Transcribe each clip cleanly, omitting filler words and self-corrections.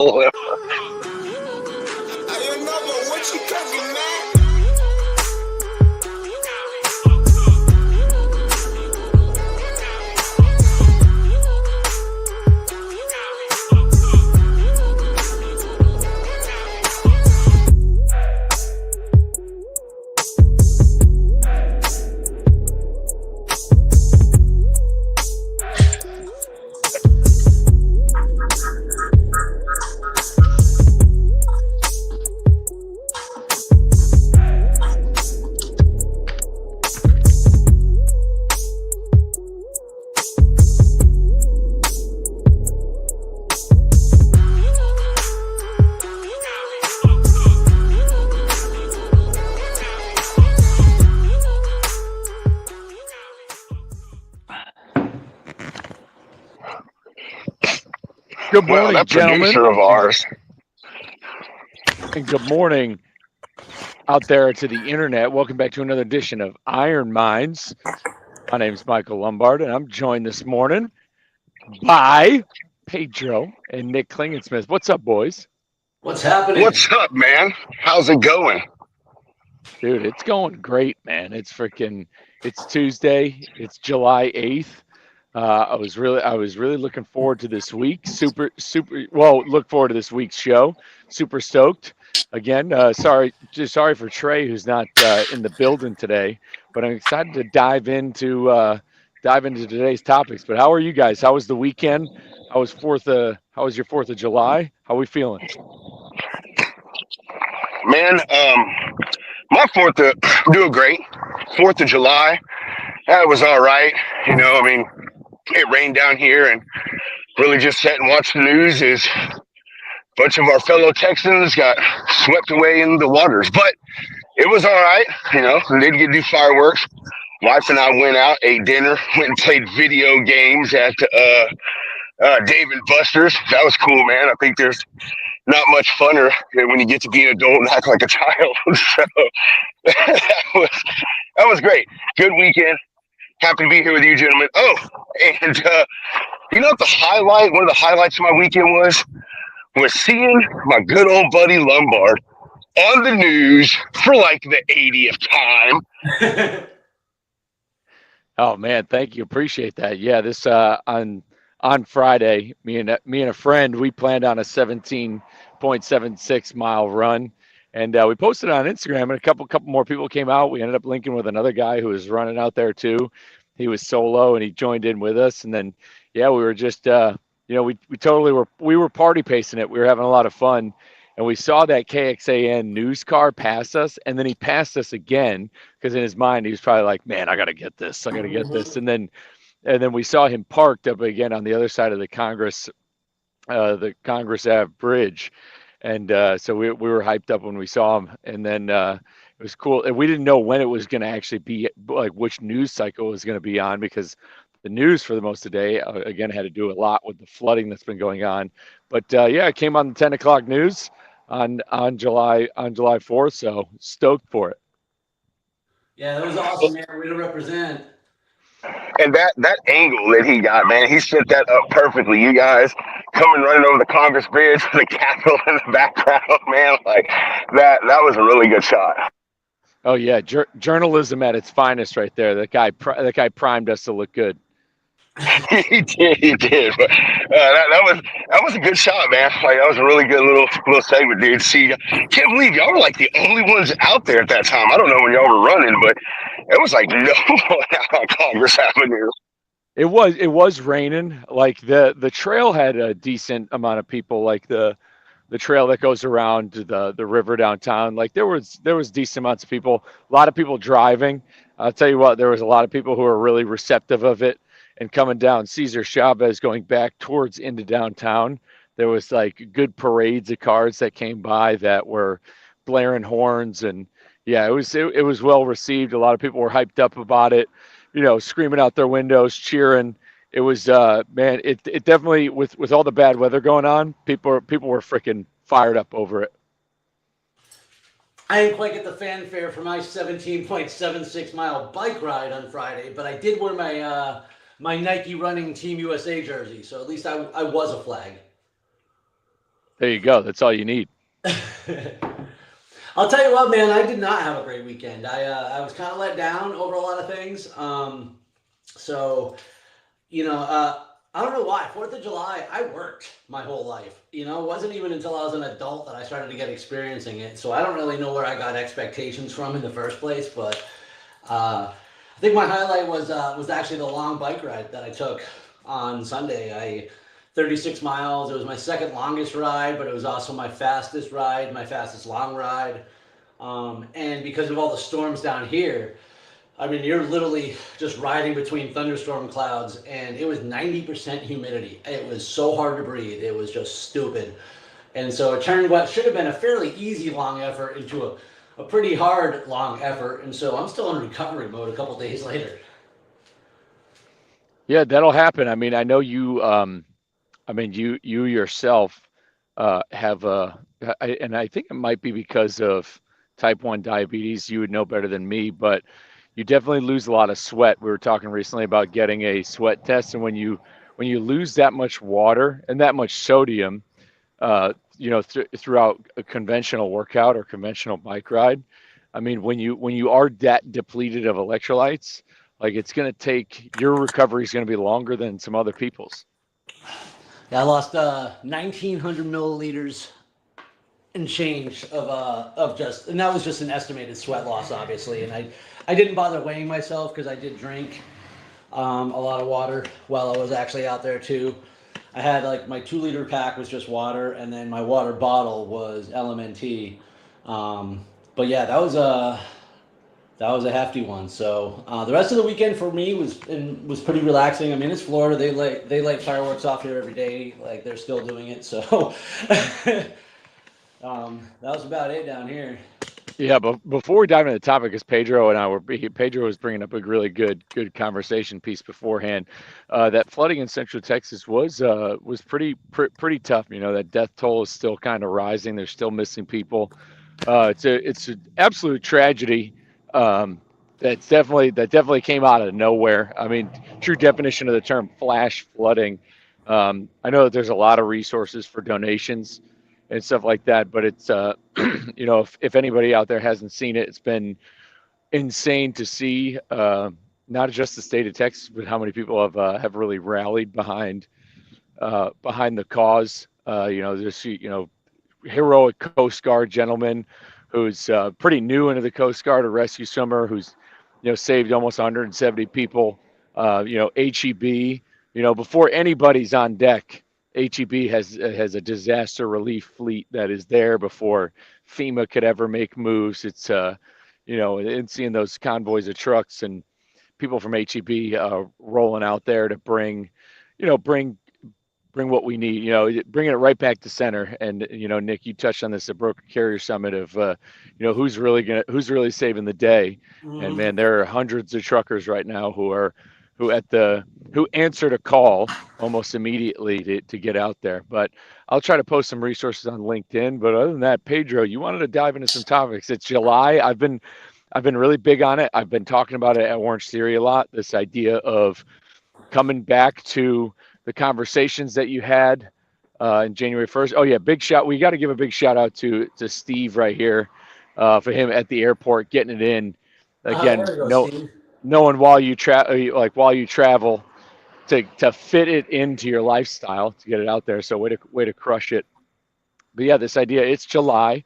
don't know, but what you talking, man? Good Well, morning, that gentlemen, producer of ours. and good morning out there to the internet. Welcome back to another edition of Iron Minds. My name is Michael Lombard, and I'm joined this morning by Pedro and Nick Klingensmith. What's up, boys? What's happening? What's up, man? How's it going? Dude, it's going great, man. It's Tuesday. It's July 8th. I was really looking forward to this week. Look forward to this week's show. Super stoked. Again, sorry for Trey who's not in the building today, but I'm excited to dive into today's topics. But how are you guys? How was the weekend? How was your 4th of July? How are we feeling? Man, my doing great. 4th of July, that was all right. I mean, it rained down here and really just sat and watched the news as a bunch of our fellow Texans got swept away in the waters. But it was all right. They did get to do fireworks. Wife and I went out, ate dinner, went and played video games at Dave and Buster's. That was cool, man. I think there's not much funner than when you get to be an adult and act like a child. So that was great. Good weekend. Happy to be here with you, gentlemen. Oh, and you know what one of the highlights of my weekend was seeing my good old buddy Lombard on the news for like the 80th time. Oh man, thank you. Appreciate that. Yeah, this on Friday, me and a friend, we planned on a 17.76 mile run, and we posted it on Instagram. And a couple more people came out. We ended up linking with another guy who was running out there too. He was solo, and he joined in with us. And then, yeah, we were just, we totally were party pacing it. We were having a lot of fun. And we saw that KXAN news car pass us, and then he passed us again because in his mind he was probably like, "Man, I gotta get this. I gotta get this." And then we saw him parked up again on the other side of the Congress Ave Bridge, and so we were hyped up when we saw him. And then it was cool. And we didn't know when it was going to actually be, like which news cycle it was going to be on, because the news for the most of the day again had to do a lot with the flooding that's been going on. But yeah, it came on the 10 o'clock news on July 4th. So stoked for it. Yeah, that was awesome, man. Way to represent. And that angle that he got, man, he set that up perfectly. You guys coming running over the Congress Bridge with the Capitol in the background, man, like that was a really good shot. Oh yeah, journalism at its finest, right there. That guy primed us to look good. He did. But that was a good shot, man. Like that was a really good little segment, dude. See, can't believe y'all were like the only ones out there at that time. I don't know when y'all were running, but it was like no one out on Congress Avenue. It was raining. Like the trail had a decent amount of people. Like the trail that goes around the river downtown. Like there was decent amounts of people. A lot of people driving. I'll tell you what, there was a lot of people who were really receptive of it. And coming down Cesar Chavez going back towards into downtown, there was like good parades of cars that came by that were blaring horns, and yeah, it was well received. A lot of people were hyped up about it, screaming out their windows, cheering. It was man, it definitely, with all the bad weather going on, people were freaking fired up over it. I didn't quite get the fanfare for my 17.76 mile bike ride on Friday, but I did wear my Nike running Team USA jersey, so at least I was a flag. There you go. That's all you need. I'll tell you what, man, I did not have a great weekend. I was kind of let down over a lot of things. So, I don't know why. 4th of July, I worked my whole life. It wasn't even until I was an adult that I started to get experiencing it. So I don't really know where I got expectations from in the first place. But I think my highlight was actually the long bike ride that I took on Sunday. 36 miles. It was my second longest ride, but it was also my fastest ride, my fastest long ride. And because of all the storms down here, I mean, you're literally just riding between thunderstorm clouds, and it was 90% humidity. It was so hard to breathe. It was just stupid. And so it turned what should have been a fairly easy long effort into a pretty hard long effort. And so I'm still in recovery mode a couple days later. Yeah, that'll happen. I mean, I know you. You yourself have and I think it might be because of type 1 diabetes. You would know better than me, but you definitely lose a lot of sweat. We were talking recently about getting a sweat test, and when you lose that much water and that much sodium, throughout a conventional workout or conventional bike ride, I mean, when you are that depleted of electrolytes, like it's going to take your recovery is going to be longer than some other people's. Yeah, I lost 1,900 milliliters and change of just, and that was just an estimated sweat loss, obviously. And I didn't bother weighing myself because I did drink a lot of water while I was actually out there too. I had like my 2-liter pack was just water, and then my water bottle was LMNT. But yeah, that was a hefty one. So the rest of the weekend for me was pretty relaxing. I mean, it's Florida. They light fireworks off here every day. Like they're still doing it. So that was about it down here. Yeah, but before we dive into the topic, because Pedro was bringing up a really good conversation piece beforehand. That flooding in Central Texas was pretty tough. That death toll is still kind of rising. They're still missing people. It's an absolute tragedy. That definitely came out of nowhere. I mean, true definition of the term flash flooding. I know that there's a lot of resources for donations and stuff like that, but it's if anybody out there hasn't seen it, it's been insane to see not just the state of Texas, but how many people have really rallied behind the cause. This heroic Coast Guard gentleman who's pretty new into the Coast Guard, a rescue swimmer who's saved almost 170 people. HEB, before anybody's on deck, HEB has a disaster relief fleet that is there before FEMA could ever make moves. It's and seeing those convoys of trucks and people from HEB rolling out there to bring what we need, bringing it right back to center. And Nick, you touched on this at Broker Carrier Summit of who's really saving the day. Mm-hmm. And man, there are hundreds of truckers right now who answered a call almost immediately to get out there. But I'll try to post some resources on LinkedIn. But other than that, Pedro, you wanted to dive into some topics. It's July. I've been really big on it. I've been talking about it at Orange Theory a lot. This idea of coming back to the conversations that you had in January 1st. Oh yeah, big shout. We got to give a big shout out to Steve right here for him at the airport getting it in again. Knowing while you travel to fit it into your lifestyle to get it out there. So way to crush it. But yeah, this idea, it's July.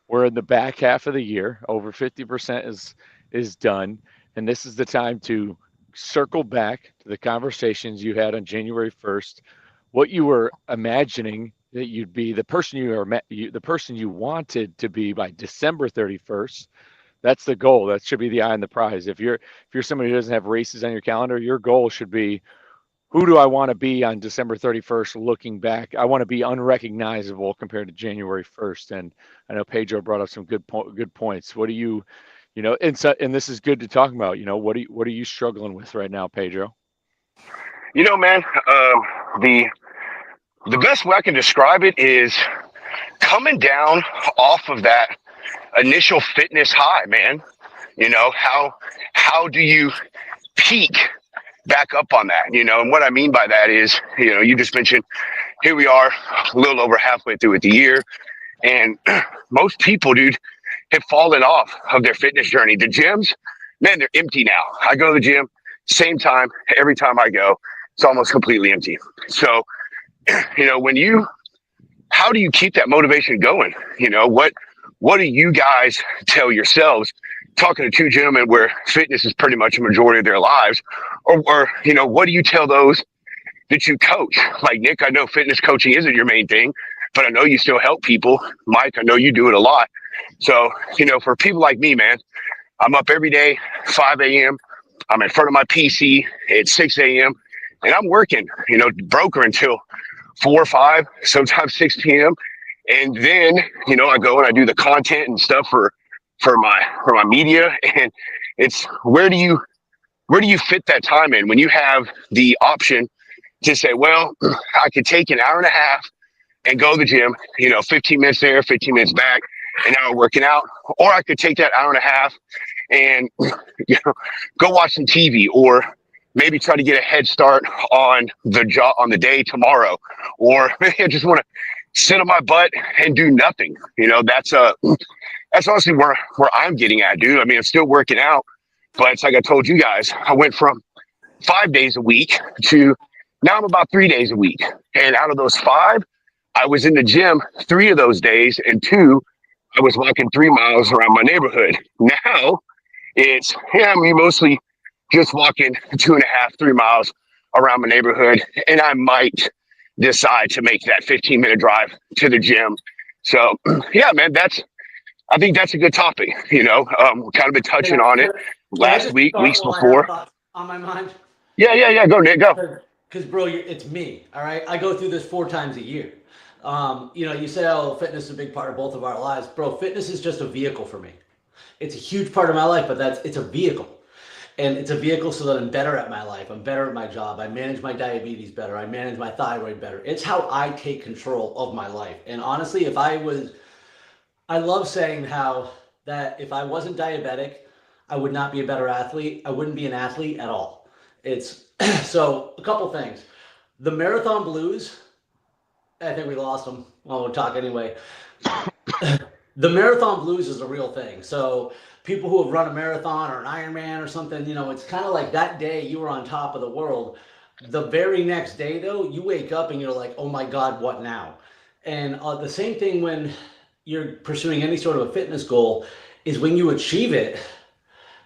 We're in the back half of the year. Over 50% is done. And this is the time to circle back to the conversations you had on January 1st, what you were imagining that you'd be, the person you wanted to be by December 31st. That's the goal. That should be the eye on the prize. If you're somebody who doesn't have races on your calendar, your goal should be, who do I want to be on December 31st looking back? I want to be unrecognizable compared to January 1st. And I know Pedro brought up some good points. What do you and this is good to talk about, what are you struggling with right now, Pedro? Man, the best way I can describe it is coming down off of that initial fitness high, man. How do you peak back up on that? And what I mean by that is, you just mentioned here we are, a little over halfway through with the year, and most people, dude, have fallen off of their fitness journey. The gyms, man, they're empty now. I go to the gym, same time, every time I go, it's almost completely empty. So, how do you keep that motivation going? What do you guys tell yourselves? Talking to two gentlemen where fitness is pretty much a majority of their lives, or what do you tell those that you coach? Like Nick, I know fitness coaching isn't your main thing, but I know you still help people. Mike, I know you do it a lot. So, for people like me, man, I'm up every day, 5 a.m. I'm in front of my PC at 6 a.m. and I'm working, broker until 4 or 5, sometimes 6 p.m. And then, I go and I do the content and stuff for my media. And it's where do you fit that time in when you have the option to say, well, I could take an hour and a half and go to the gym, 15 minutes there, 15 minutes back, an hour working out, or I could take that hour and a half and go watch some TV, or maybe try to get a head start on the job on the day tomorrow, or maybe I just want to sit on my butt and do nothing. That's honestly where I'm getting at, dude. I mean, I'm still working out, but it's like I told you guys, I went from 5 days a week to now I'm about 3 days a week. And out of those 5, I was in the gym 3 of those days, and 2, I was walking 3 miles around my neighborhood. Now it's, I'm mostly just walking 2.5, 3 miles around my neighborhood. And I might decide to make that 15-minute drive to the gym. So yeah, man, I think that's a good topic. We've kind of been touching on it last week, weeks before. On my mind. Yeah. Go, Nick, go. Because, bro, it's me, all right? I go through this 4 times a year. You say, oh, fitness is a big part of both of our lives. Bro, fitness is just a vehicle for me. It's a huge part of my life, but it's a vehicle. And it's a vehicle so that I'm better at my life. I'm better at my job. I manage my diabetes better. I manage my thyroid better. It's how I take control of my life. And honestly, I love saying how that if I wasn't diabetic, I would not be a better athlete. I wouldn't be an athlete at all. So a couple things. The marathon blues, I think we lost them. Well, we'll talk anyway. The marathon blues is a real thing. So people who have run a marathon or an Ironman or something, it's kind of like that day you were on top of the world. The very next day, though, you wake up and you're like, oh my God, what now? And the same thing when you're pursuing any sort of a fitness goal is when you achieve it,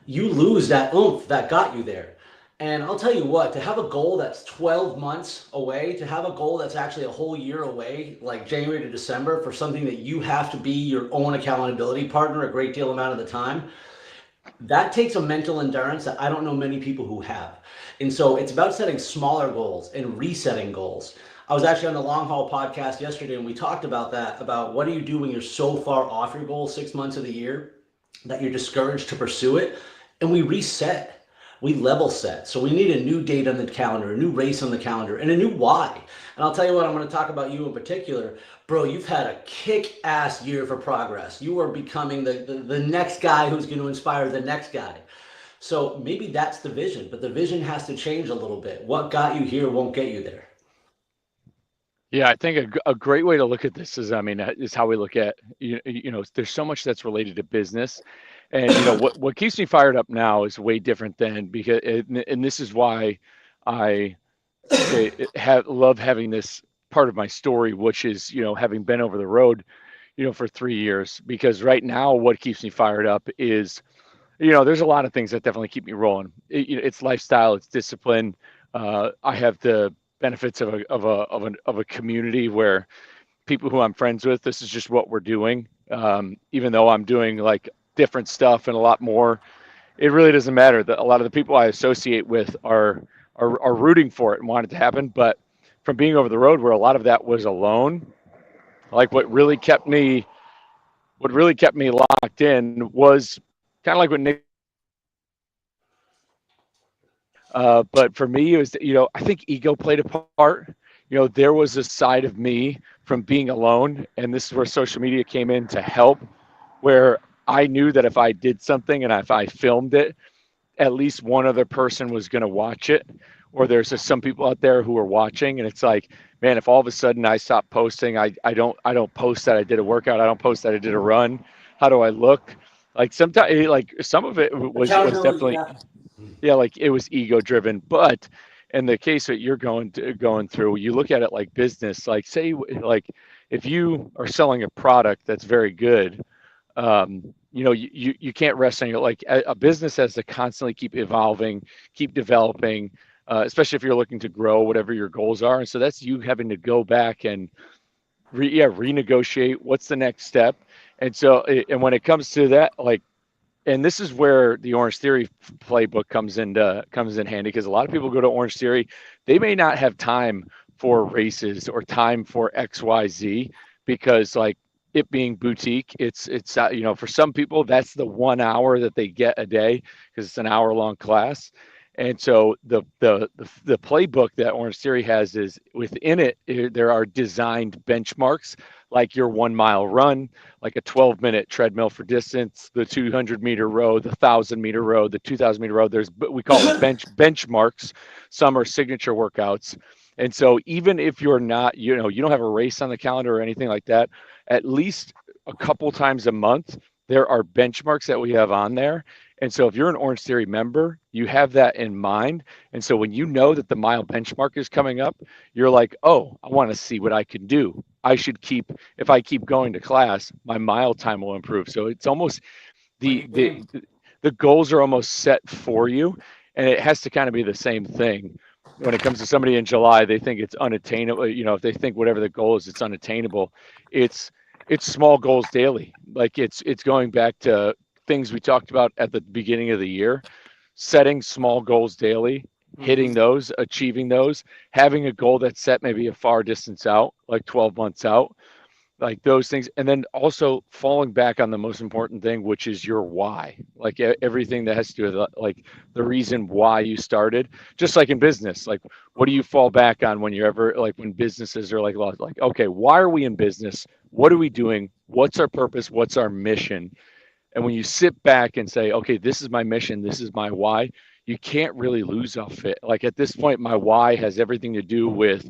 you lose that oomph that got you there. And I'll tell you what, to have a goal that's 12 months away, to have a goal that's actually a whole year away, like January to December, for something that you have to be your own accountability partner a great deal amount of the time, that takes a mental endurance that I don't know many people who have. And so it's about setting smaller goals and resetting goals. I was actually on the Long Haul podcast yesterday, and we talked about that, about what do you do when you're so far off your goal 6 months of the year that you're discouraged to pursue it. And we reset. We level set. So we need a new date on the calendar, a new race on the calendar, and a new why. And I'll tell you what, I'm going to talk about you in particular. Bro, you've had a kick-ass year for progress. You are becoming the next guy who's going to inspire the next guy. So maybe that's the vision, but the vision has to change a little bit. What got you here won't get you there. Yeah, I think a great way to look at this is how we look at, there's so much that's related to business. And what keeps me fired up now is way different than and this is why I love having this part of my story, which is having been over the road for 3 years. Because right now what keeps me fired up is there's a lot of things that definitely keep me rolling. It's lifestyle, it's discipline. I have the benefits of a community where people who I'm friends with, this is just what we're doing. Even though I'm doing like different stuff and a lot more, it really doesn't matter. A lot of the people I associate with are rooting for it and want it to happen. But from being over the road where a lot of that was alone, like what really kept me locked in was kind of like what Nick. But for me, it was, I think ego played a part. There was a side of me from being alone, and this is where social media came in to help, where I knew that if I did something and if I filmed it, at least one other person was going to watch it, or there's just some people out there who are watching. And it's like, man, if all of a sudden I stop posting, I don't post that I did a workout. I don't post that I did a run. How do I look? Like sometimes, like some of it was Accountability, definitely, yeah. yeah, like it was ego driven. But in the case that you're going through, you look at it like business. Like say, like if you are selling a product that's very good, you can't rest on your, like a business has to constantly keep evolving, keep developing, especially if you're looking to grow whatever your goals are. And so that's you having to go back and renegotiate what's the next step. And so, and when it comes to that, like, and this is where the Orange Theory playbook comes in handy, because a lot of people go to Orange Theory, they may not have time for races or time for XYZ, because like it being boutique, it's for some people that's the 1 hour that they get a day because it's an hour long class. And so the playbook that Orange Theory has is within it, there are designed benchmarks, like your 1 mile run, like a 12-minute treadmill for distance, the 200-meter row, the 1,000-meter row, the 2,000-meter row. We call it benchmarks. Some are signature workouts. And so even if you're not, you don't have a race on the calendar or anything like that, at least a couple times a month, there are benchmarks that we have on there. And so if you're an Orange Theory member, you have that in mind. And so when you know that the mile benchmark is coming up, you're like, oh, I want to see what I can do. If I keep going to class, my mile time will improve. So it's almost the goals are almost set for you. And it has to kind of be the same thing. When it comes to somebody in July, they think it's unattainable. If they think whatever the goal is, it's unattainable. It's small goals daily. Like it's going back to things we talked about at the beginning of the year, setting small goals daily, hitting those, achieving those, having a goal that's set maybe a far distance out, like 12 months out, like those things. And then also falling back on the most important thing, which is your why, like everything that has to do with like the reason why you started. Just like in business, like what do you fall back on when you're ever, like when businesses are like lost, like, okay, why are we in business? What are we doing? What's our purpose? What's our mission? And when you sit back and say, okay, this is my mission, this is my why, you can't really lose off it. Like at this point, my why has everything to do with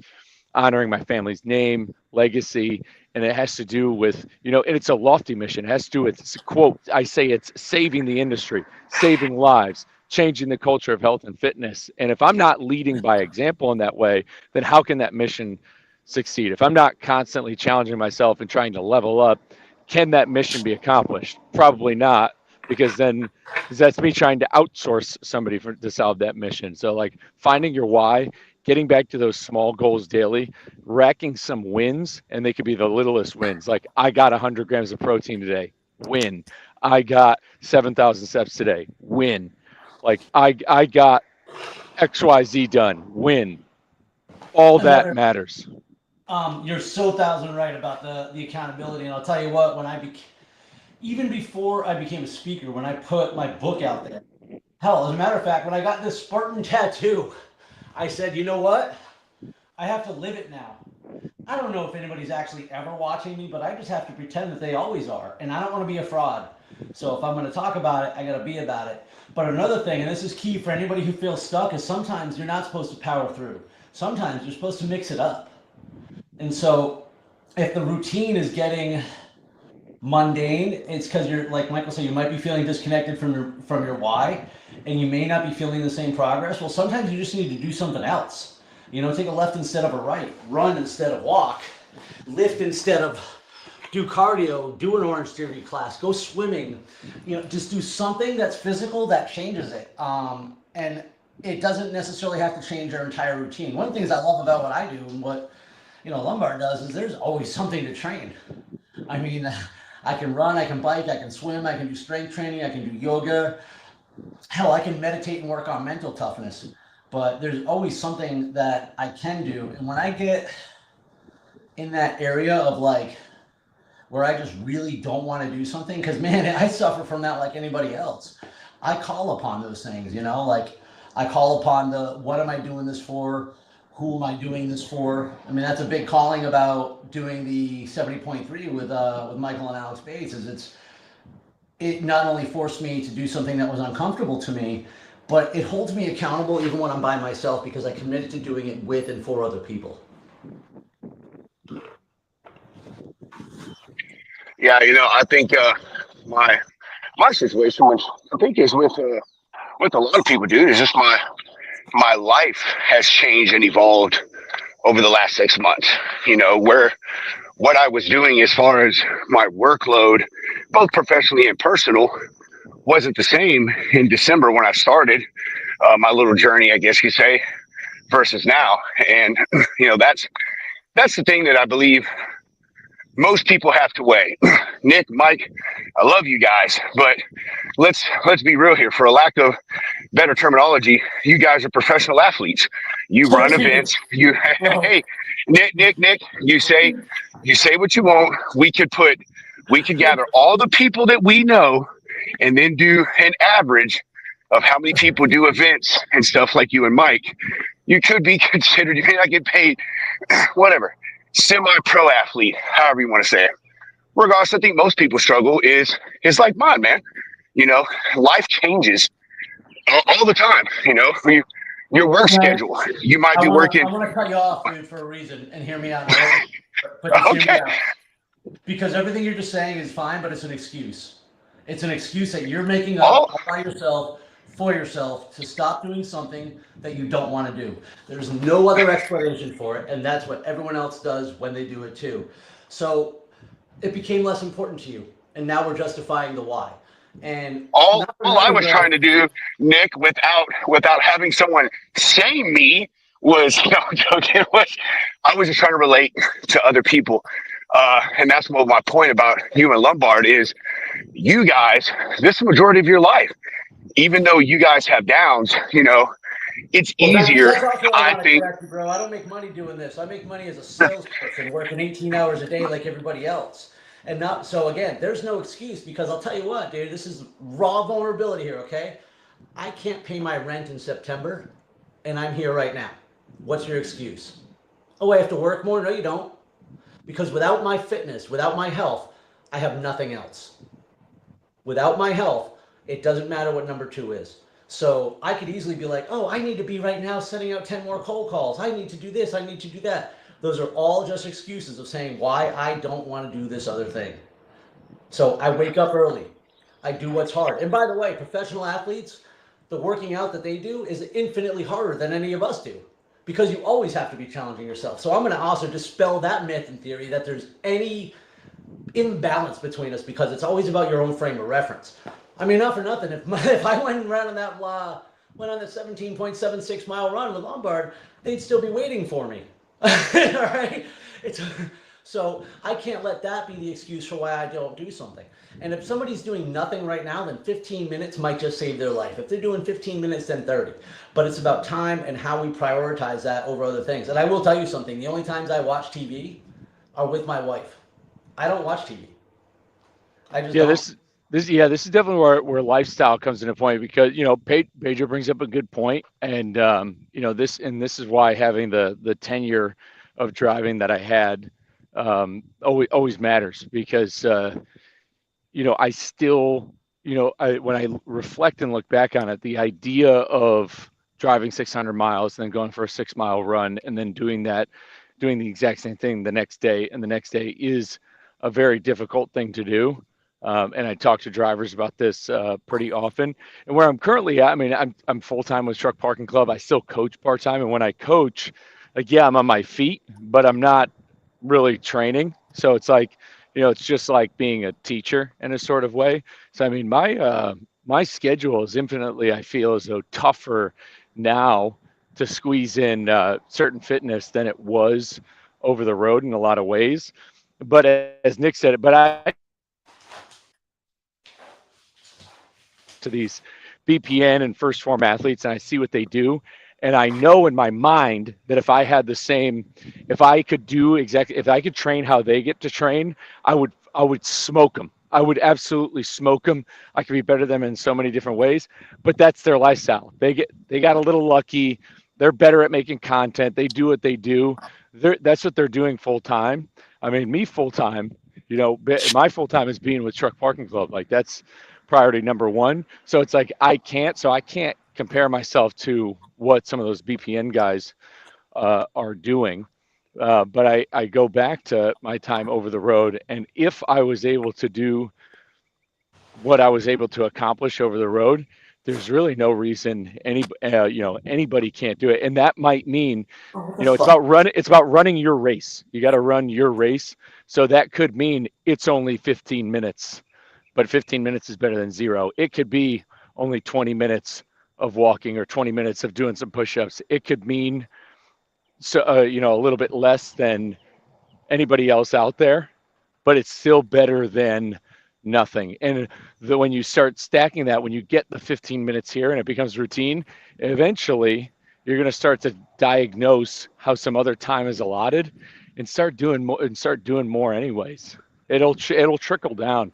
honoring my family's name, legacy, and it has to do with, and it's a lofty mission. It has to do with, it's a quote, I say it's saving the industry, saving lives, changing the culture of health and fitness. And if I'm not leading by example in that way, then how can that mission succeed? If I'm not constantly challenging myself and trying to level up, can that mission be accomplished? Probably not, because then that's me trying to outsource somebody to solve that mission. So like finding your why, getting back to those small goals daily, racking some wins, and they could be the littlest wins. Like I got 100 grams of protein today, win. I got 7,000 steps today, win. Like I got XYZ done, win. All that matters. You're so thousand right about the accountability, and I'll tell you what, even before I became a speaker, when I put my book out there, hell, as a matter of fact, when I got this Spartan tattoo, I said, you know what? I have to live it now. I don't know if anybody's actually ever watching me, but I just have to pretend that they always are, and I don't want to be a fraud. So if I'm going to talk about it, I got to be about it. But another thing, and this is key for anybody who feels stuck, is sometimes you're not supposed to power through. Sometimes you're supposed to mix it up. And so if the routine is getting mundane, it's because you're, like Michael said, you might be feeling disconnected from your why, and you may not be feeling the same progress. Well, sometimes you just need to do something else. Take a left instead of a right, run instead of walk, lift instead of do cardio, do an Orange Theory class, go swimming. Just do something that's physical that changes it. And it doesn't necessarily have to change our entire routine. One of the things I love about what I do and what Lombard does is there's always something to train. I mean, I can run, I can bike, I can swim, I can do strength training, I can do yoga. Hell, I can meditate and work on mental toughness. But there's always something that I can do. And when I get in that area of like, where I just really don't want to do something, because man, I suffer from that like anybody else. I call upon those things, like I call upon what am I doing this for? Who am I doing this for? I mean, that's a big calling about doing the 70.3 with Michael and Alex Bates, is it not only forced me to do something that was uncomfortable to me, but it holds me accountable even when I'm by myself, because I committed to doing it with and for other people. Yeah, I think my my situation, which I think is with a lot of people, dude, is just my life has changed and evolved over the last 6 months. Where what I was doing as far as my workload, both professionally and personal, wasn't the same in December when I started my little journey, I guess you say, versus now. And that's the thing that I believe most people have to weigh. Nick, Mike, I love you guys, but let's be real here. For a lack of better terminology, you guys are professional athletes. You So run serious. events. You Bro. hey, Nick. You say what you want. We could gather all the people that we know, and then do an average of how many people do events and stuff like you and Mike. You could be considered. You may not get paid, whatever, semi-pro athlete, however you want to say it. Regardless, I think most people struggle is like mine, man. You know, Life changes all the time. Your work Okay. schedule. You might I be want to working. I want to cut you off, dude, for a reason, and hear me out. But just hear me Okay. out. Because everything you're just saying is fine, but it's an excuse. It's an excuse that you're making up Oh, all by yourself for yourself to stop doing something that you don't want to do. There's no other explanation for it, and that's what everyone else does when they do it too. So it became less important to you, and now we're justifying the why. And all not for I nothing, was trying bro. to do, Nick, without having someone say me was no I'm joking. I was just trying to relate to other people. And that's what my point about you and Lombard is. You guys, this is the majority of your life. Even though you guys have downs, it's Well, easier, that's also what I I want to think. correct you, bro. I don't make money doing this. I make money as a salesperson, working 18 hours a day like everybody else. And not so again, there's no excuse because I'll tell you what, dude, this is raw vulnerability here, okay? I can't pay my rent in September and I'm here right now. What's your excuse? Oh, I have to work more? No, you don't. Because without my fitness, without my health, I have nothing else. Without my health, it doesn't matter what number two is. So I could easily be like, oh, I need to be right now sending out 10 more cold calls. I need to do this. I need to do that. Those are all just excuses of saying why I don't want to do this other thing. So I wake up early. I do what's hard. And by the way, professional athletes, the working out that they do is infinitely harder than any of us do because you always have to be challenging yourself. So I'm going to also dispel that myth in theory that there's any imbalance between us because it's always about your own frame of reference. I mean, not for nothing. If I went and ran on that went on the 17.76 mile run with Lombard, they'd still be waiting for me. All right, it's so I can't let that be the excuse for why I don't do something. And if somebody's doing nothing right now, then 15 minutes might just save their life. If they're doing 15 minutes, then 30. But it's about time and how we prioritize that over other things. And I will tell you something: the only times I watch TV are with my wife. I don't watch TV. I just Yeah, don't. this is definitely where lifestyle comes into point because Pedro brings up a good point, and this is why having the tenure of driving that I had always matters because I still when I reflect and look back on it, the idea of driving 600 miles and then going for a 6 mile run and then doing the exact same thing the next day and the next day is a very difficult thing to do. And I talk to drivers about this pretty often. And where I'm currently at, I mean, I'm full time with Truck Parking Club. I still coach part time, and when I coach, like yeah, I'm on my feet, but I'm not really training. So it's like, it's just like being a teacher in a sort of way. So I mean, my schedule is infinitely, I feel as though tougher now to squeeze in certain fitness than it was over the road in a lot of ways. But as Nick said, but I to these BPN and first form athletes and I see what they do. And I know in my mind that if I could do exactly, if I could train how they get to train, I would smoke them. I would absolutely smoke them. I could be better than them in so many different ways, but that's their lifestyle. They got a little lucky. They're better at making content. They do what they do. That's what they're doing full time. I mean, me full time, my full time is being with Truck Parking Club. Like that's priority number one. So it's like I can't compare myself to what some of those BPN guys are doing. But I go back to my time over the road, and if I was able to do what I was able to accomplish over the road, there's really no reason anybody can't do it. And that might mean, it's about running your race. You got to run your race. So that could mean it's only 15 minutes, but 15 minutes is better than zero. It could be only 20 minutes of walking or 20 minutes of doing some push-ups. It could mean a little bit less than anybody else out there, but it's still better than nothing. And when you start stacking that, when you get the 15 minutes here and it becomes routine, eventually you're going to start to diagnose how some other time is allotted and start doing more anyways. It'll trickle down.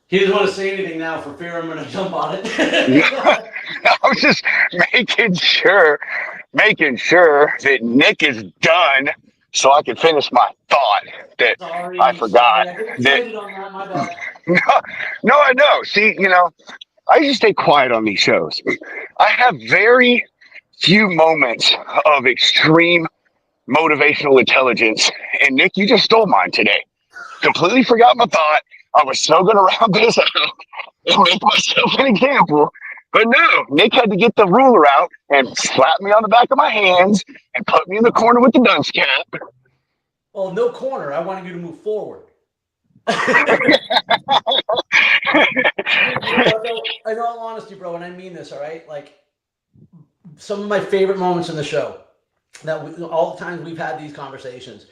He doesn't want to say anything now for fear I'm going to jump on it. I was just making sure that Nick is done so I can finish my thought that I forgot. My bad. No, I know. See, I usually stay quiet on these shows. I have very few moments of extreme motivational intelligence, and Nick, you just stole mine today. Completely forgot my thought. I was so going to round this out and make myself an example. But no, Nick had to get the ruler out and slap me on the back of my hands and put me in the corner with the dunce cap. Well, no corner. I wanted you to move forward. In all honesty, bro, and I mean this, all right? Like, some of my favorite moments in the show, all the times we've had these conversations,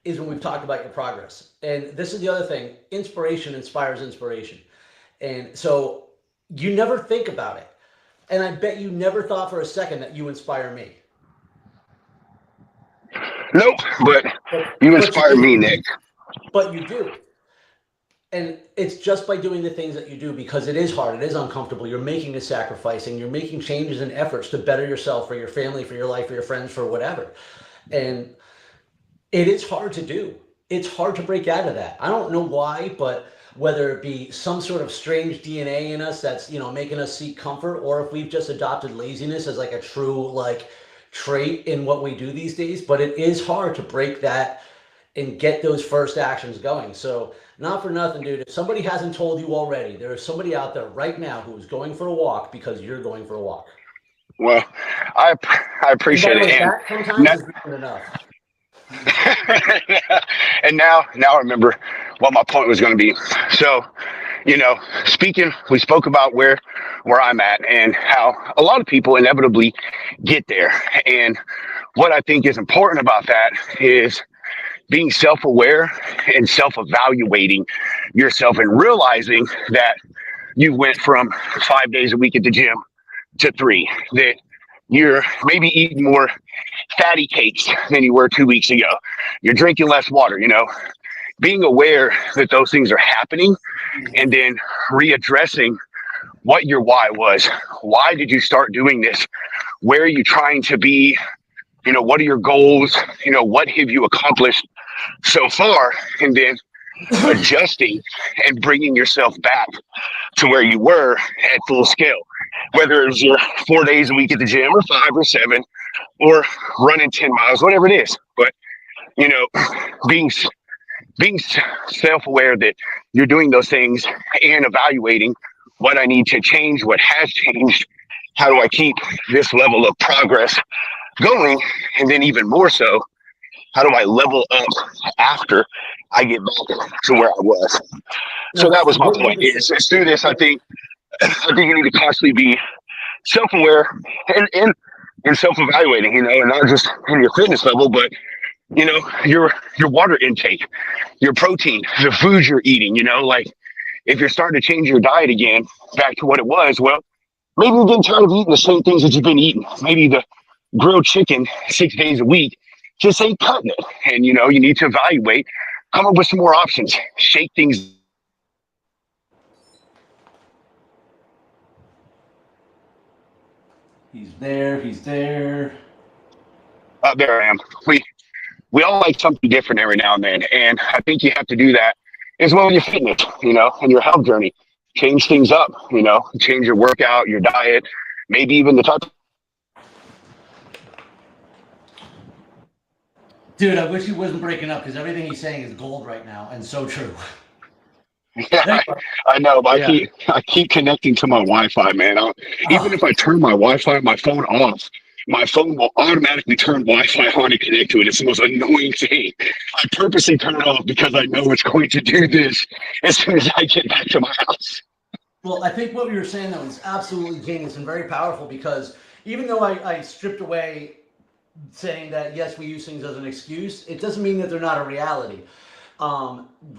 is when we've talked about your progress. And this is the other thing. Inspiration inspires inspiration. And so you never think about it. And I bet you never thought for a second that you inspire me. Nope, but you inspire me, Nick. But you do. And it's just by doing the things that you do, because it is hard, it is uncomfortable. You're making a sacrifice and you're making changes and efforts to better yourself, for your family, for your life, for your friends, for whatever. And it is hard to do. It's hard to break out of that. I don't know why, but whether it be some sort of strange DNA in us that's, making us seek comfort, or if we've just adopted laziness as like a true trait in what we do these days. But it is hard to break that and get those first actions going. So not for nothing, dude, if somebody hasn't told you already, there is somebody out there right now who's going for a walk because you're going for a walk. Well, I appreciate it. That sometimes isn't enough. And now I remember what my point was going to be. So, we spoke about where I'm at and how a lot of people inevitably get there. And what I think is important about that is being self-aware and self-evaluating yourself and realizing that you went from 5 days a week at the gym to 3, that you're maybe eating more fatty cakes than you were 2 weeks ago. You're drinking less water, being aware that those things are happening and then readdressing what your why was. Why did you start doing this? Where are you trying to be? What are your goals? What have you accomplished so far? And then adjusting and bringing yourself back to where you were at full scale, whether it's your 4 days a week at the gym or 5 or 7 or running 10 miles, whatever it is. But, being self-aware that you're doing those things and evaluating what I need to change, what has changed, how do I keep this level of progress going, and then even more so, how do I level up after I get back to where I was? So that was my point. Is through this, I think you need to constantly be self-aware and self-evaluating, and not just in your fitness level, but your water intake, your protein, the food you're eating. If you're starting to change your diet again back to what it was, well, maybe you're getting tired of eating the same things that you've been eating. Maybe the grilled chicken 6 days a week just ain't cutting it. And, you need to evaluate, come up with some more options, shake things. He's there. There I am. We all like something different every now and then. And I think you have to do that as well in your fitness, and your health journey. Change things up, change your workout, your diet, maybe even the type Dude, I wish he wasn't breaking up because everything he's saying is gold right now and so true. Yeah, I know. But Yeah. I keep connecting to my Wi-Fi, man. Even if I turn my Wi-Fi, my phone off, my phone will automatically turn Wi-Fi on and connect to it. It's the most annoying thing. I purposely turn it off because I know it's going to do this as soon as I get back to my house. Well, I think what you were saying, though, is absolutely genius and very powerful because even though I stripped away saying that, yes, we use things as an excuse, it doesn't mean that they're not a reality.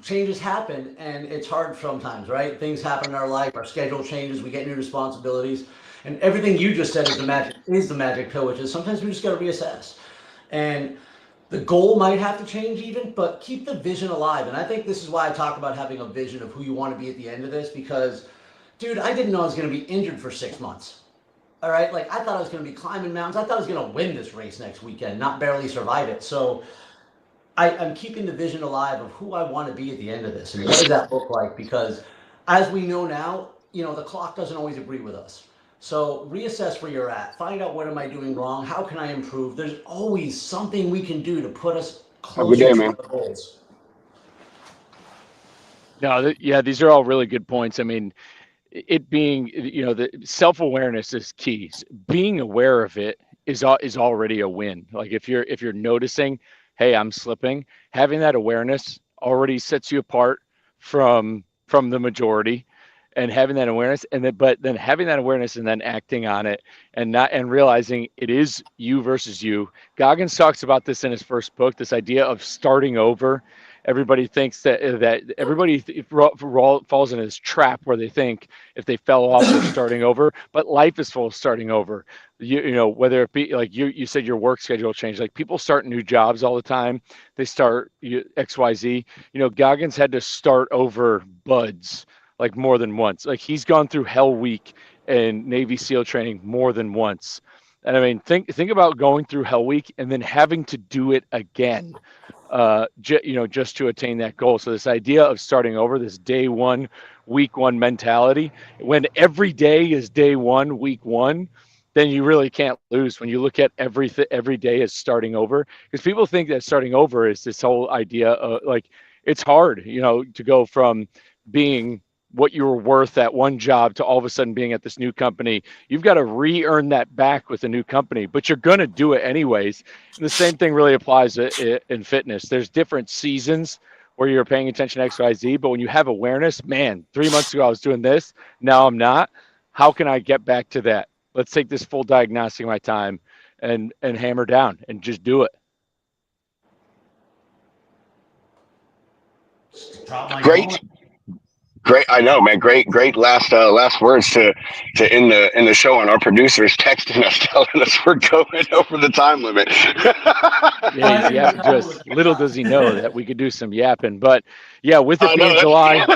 Changes happen and it's hard sometimes, right? Things happen in our life, our schedule changes, we get new responsibilities, and everything you just said is the magic pill, which is sometimes we just got to reassess. And the goal might have to change even, but keep the vision alive. And I think this is why I talk about having a vision of who you want to be at the end of this, because dude, I didn't know I was going to be injured for 6 months. All right. Like I thought I was going to be climbing mountains. I thought I was going to win this race next weekend, not barely survive it. So I'm keeping the vision alive of who I want to be at the end of this. And what does that look like? Because as we know now, the clock doesn't always agree with us. So reassess where you're at. Find out what am I doing wrong? How can I improve? There's always something we can do to put us Have a good closer day, to man. our goals. No, yeah, these are all really good points. I mean, it being, the self-awareness is key. Being aware of it is already a win. Like if you're noticing, hey, I'm slipping, having that awareness already sets you apart from the majority, and having that awareness, but then having that awareness and then acting on it, and realizing it is you versus you. Goggins talks about this in his first book, this idea of starting over. Everybody thinks that everybody falls in this trap where they think if they fell off, they're starting over. But life is full of starting over. Whether it be like you said, your work schedule changed. Like people start new jobs all the time. They start XYZ. Goggins had to start over buds like more than once. Like he's gone through Hell Week and Navy SEAL training more than once. And I mean, think about going through Hell Week and then having to do it again. Just to attain that goal. So this idea of starting over, this day one, week one mentality, when every day is day one, week one, then you really can't lose when you look at every day as starting over. Because people think that starting over is this whole idea of like, it's hard, to go from being what you were worth at one job to all of a sudden being at this new company. You've got to re-earn that back with a new company, but you're going to do it anyways. And the same thing really applies in fitness. There's different seasons where you're paying attention to XYZ, but when you have awareness, man, 3 months ago I was doing this, now I'm not. How can I get back to that? Let's take this full diagnostic of my time and hammer down and just do it. Drop my Great. phone. Great, I know, man. Great last words to end the show. And our producer is texting us, telling us we're going over the time limit. Yeah, he's yapping. Just little does he know that we could do some yapping. But yeah, with it being July,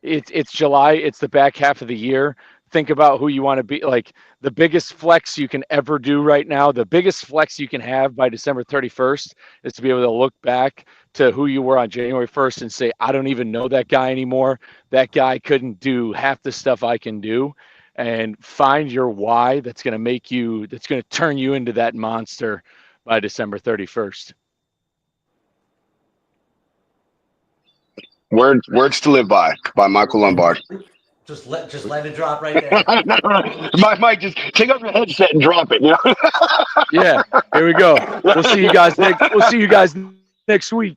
it's July. It's the back half of the year. Think about who you want to be. Like the biggest flex you can ever do right now, the biggest flex you can have by December 31st is to be able to look back to who you were on January 1st and say, I don't even know that guy anymore. That guy couldn't do half the stuff I can do. And find your why that's going to turn you into that monster by December 31st. Words to live by Michael Lombard. Just let it drop right there. Mike, just take off your headset and drop it. Yeah, here we go. We'll see you guys next week.